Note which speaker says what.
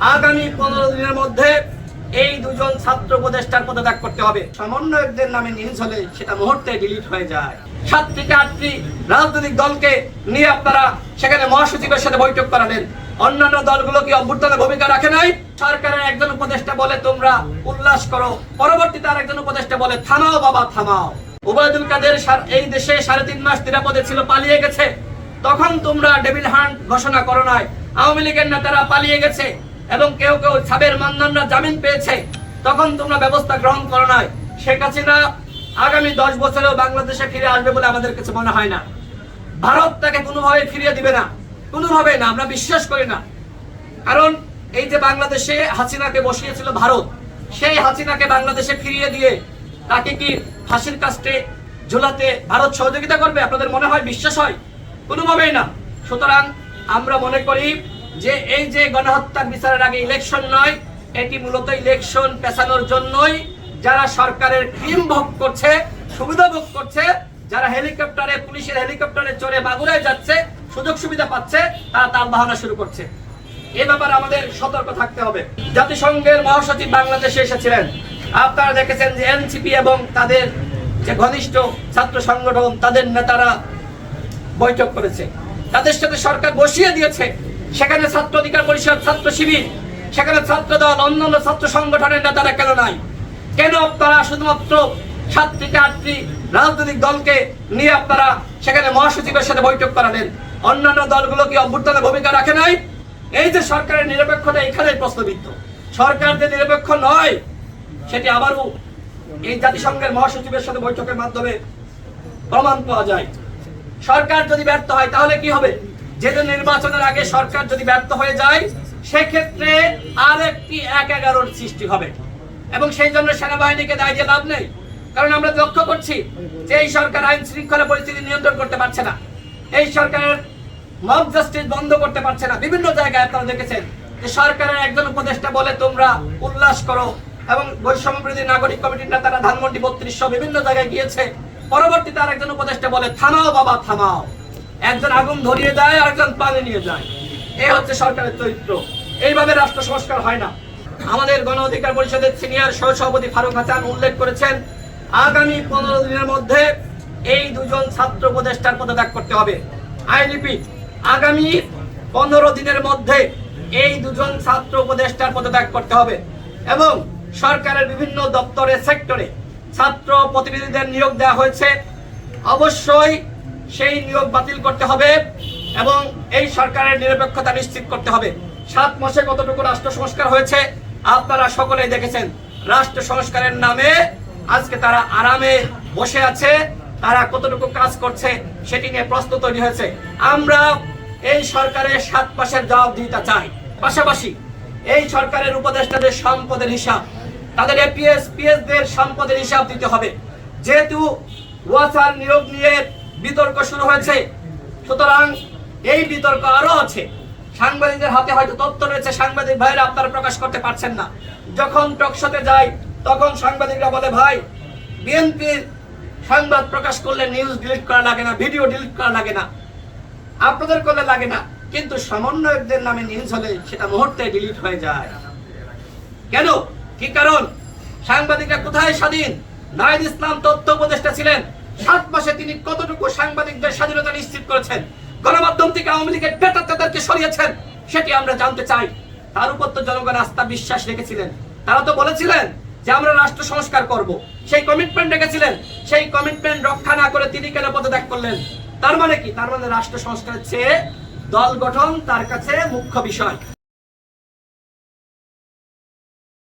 Speaker 1: আগামী 15 দিনের মধ্যে এই দুজন ছাত্র উপদেষ্টার পদত্যাগ করতে হবে। সমন্বয়কদের নামে নিউজ হলে সেটা মুহূর্তে ডিলিট হয়ে যায়। 7 থেকে 8টি রাজনৈতিক দলকে নিয়ে আপনারা সেখানে মহাসচিবের সাথে বৈঠক করালেন। অন্যান্য দলগুলো কি অভ্যুত্থানের ভূমিকা রাখে নাই? সরকারের একজন উপদেষ্টা বলে তোমরা উল্লাস করো, পরবর্তীতে আরেকজন উপদেষ্টা বলে থামাও বাবা থামাও। ওবায়দুল কাদের এই দেশে 3.5 মাস নিরাপদে ছিল, পালিয়ে গেছে। তখন তোমরা ডেভিল হান্ট ঘোষণা করো নাই। আওয়ামী লীগের নেতারা পালিয়ে গেছে এবং কেউ কেউ সাবের মানদণ্ডে জামিন পেয়েছে, তখন তোমরা ব্যবস্থা গ্রহণ করো নাই। শেখ হাসিনা আগামী 10 বছরেও বাংলাদেশে ফিরে আসবে বলে আমাদের কাছে মনে হয় না। ভারত তাকে কোনোভাবে ফিরিয়ে দিবে না, কোনোভাবে না, আমরা বিশ্বাস করি না। কারণ এই যে বাংলাদেশে হাসিনাকে বসিয়েছিল ভারত, সেই হাসিনাকে বাংলাদেশে ফিরিয়ে দিয়ে তাকে কি ফাঁসির কাস্টে ঝুলাতে ভারত সহযোগিতা করবে? আপনাদের মনে হয়, বিশ্বাস হয়? কোনোভাবেই না। সুতরাং আমরা মনে করি যে এই যে গণহত্যার বিচারের আগে ইলেকশন নয়, এটি মূলত ইলেকশন পেছানোর জন্যই যারা সরকারের ক্রিম ভোগ করছে, সুবিধা ভোগ করছে, যারা হেলিকপ্টারে, পুলিশের হেলিকপ্টারে চড়ে মাগুরায় যাচ্ছে, সুযোগ সুবিধা পাচ্ছে, তারা তাল বাহানা শুরু করছে। এ ব্যাপারে আমাদের সতর্ক থাকতে হবে। জাতিসংঘের মহাসচিব বাংলাদেশে এসেছিলেন। আপনারা দেখেছেন যে এনসিপি এবং তাদের যে ঘনিষ্ঠ ছাত্র সংগঠন, তাদের নেতারা বৈঠক করেছে, তাদের সাথে সরকার বসিয়ে দিয়েছে। সেখানে ছাত্র অধিকার পরিষদ, ছাত্র শিবির, সেখানে ছাত্র দল, অন্যান্য ছাত্র সংগঠনের নেতারা কেন নাই? কেন আপনারা শুধুমাত্র 7 থেকে 8টি রাজনৈতিক দলকে নিয়ে আপনারা সেখানে মহাসচিবের সাথে বৈঠক করালেন? অন্যান্য দলগুলো কি অভ্যুত্থানের ভূমিকা রাখে নাই? এই যে সরকারের নিরপেক্ষতা, এখানে প্রশ্নবিদ্ধ। সরকার যে নিরপেক্ষ নয় সেটি আবারও এই জাতিসংঘের মহাসচিবের সাথে বৈঠকের মাধ্যমে প্রমাণ পাওয়া যায়। সরকার যদি ব্যর্থ হয় তাহলে কি হবে? যেহেতু নির্বাচনের আগে সরকার যদি ব্যর্থ হয়ে যায়, সেক্ষেত্রে আরেকটি 1-11 সৃষ্টি হবে এবং সেই জন্য সেনাবাহিনীকে দায় দিয়ে লাভ নেই। কারণ আমরা লক্ষ্য করছি যে এই সরকার আইন শৃঙ্খলা পরিস্থিতি নিয়ন্ত্রণ করতে পারছে না, এই সরকারের মব জাস্টিস বন্ধ করতে পারছে না। বিভিন্ন জায়গায় আপনারা দেখেছেন যে সরকারের একজন উপদেষ্টা বলে তোমরা উল্লাস করো এবং বৈষম্য বিরোধী নাগরিক কমিটির নেতারা ধানমন্ডি 32 বিভিন্ন জায়গায় গিয়েছে। পরবর্তীতে আরেকজন উপদেষ্টা বলে থামাও বাবা থামাও। একজন আগুন ধরিয়ে দেয়, আরেকজন পানি নিয়ে যায়। এই হচ্ছে সরকারের চরিত্র। এইভাবে রাষ্ট্র সংস্কার হয় না। আমাদের গণ অধিকার পরিষদের সিনিয়র সহসভাপতি ফারুক হাসান উল্লেখ করেছেন, আগামী 15 দিনের মধ্যে এই দুজন ছাত্র উপদেষ্টার পদত্যাগ করতে হবে। আই রিপিট, আগামী 15 দিনের মধ্যে এই দুজন ছাত্র উপদেষ্টার পদত্যাগ করতে হবে এবং সরকারের বিভিন্ন দপ্তরে, সেক্টরে ছাত্র প্রতিনিধিদের নিয়োগ দেওয়া হয়েছে, অবশ্যই সেই নিয়োগ বাতিল করতে হবে এবং এই সরকারের নিরপেক্ষতা নিশ্চিত করতে হবে। 7 মাসে কতটুকু রাষ্ট্র সংস্কার হয়েছে আপনারা সকলেই দেখেছেন। রাষ্ট্র সংস্কারের নামে আজকে তারা আরামে বসে আছে, তারা কতটুকু কাজ করছে সেটি নিয়ে প্রশ্ন তৈরি হয়েছে। আমরা এই সরকারের 7 মাসের জবাবদিহিতা চাই। পাশাপাশি এই সরকারের উপদেষ্টাদের সম্পদের হিসাব, তাদের এপিএস পিএসদের সম্পদের হিসাব দিতে হবে। যেহেতু ওয়াসার নিয়োগ নিয়ে বিতর্ক শুরু হয়েছে, সুতরাং এই বিতর্ক আরো আছে। সাংবাদিকদের হাতে হয়তো তথ্য রয়েছে, সাংবাদিক ভাইরা আপনারা প্রকাশ করতে পারছেন না। যখন টকশোতে যায় তখন সাংবাদিকরা বলে, ভাই বিএনপির সংবাদ প্রকাশ করলে নিউজ ডিলিট করা লাগে না, ভিডিও ডিলিট করা লাগে না, আপনাদের করলে লাগে না, কিন্তু সমন্বয়কদের নামে নিউজ হলে সেটা মুহূর্তে ডিলিট হয়ে যায়। কেন? কি কারণ? সাংবাদিকরা কোথায় স্বাধীন? নাহিদ ইসলাম তথ্য উপদেষ্টা ছিলেন, 7 মাসে তিনি কতটুকু সাংবাদিকদের স্বাধীনতা নিশ্চিত করেছেন, গণমাধ্যম থেকে আওয়ামী লীগের নেতাদেরকে সরিয়েছেন, সেটি আমরা জানতে চাই। তার উপর তো জনগণ আস্থা বিশ্বাস রেখেছিলেন। তারা তো বলেছিলেন যে আমরা রাষ্ট্র সংস্কার করব, সেই কমিটমেন্ট রেখেছিলেন। সেই কমিটমেন্ট রক্ষা না করে তিনি কেন পদত্যাগ করলেন? তার মানে কি? তার মানে রাষ্ট্র সংস্কারের চেয়ে দল গঠন তার কাছে মুখ্য বিষয়।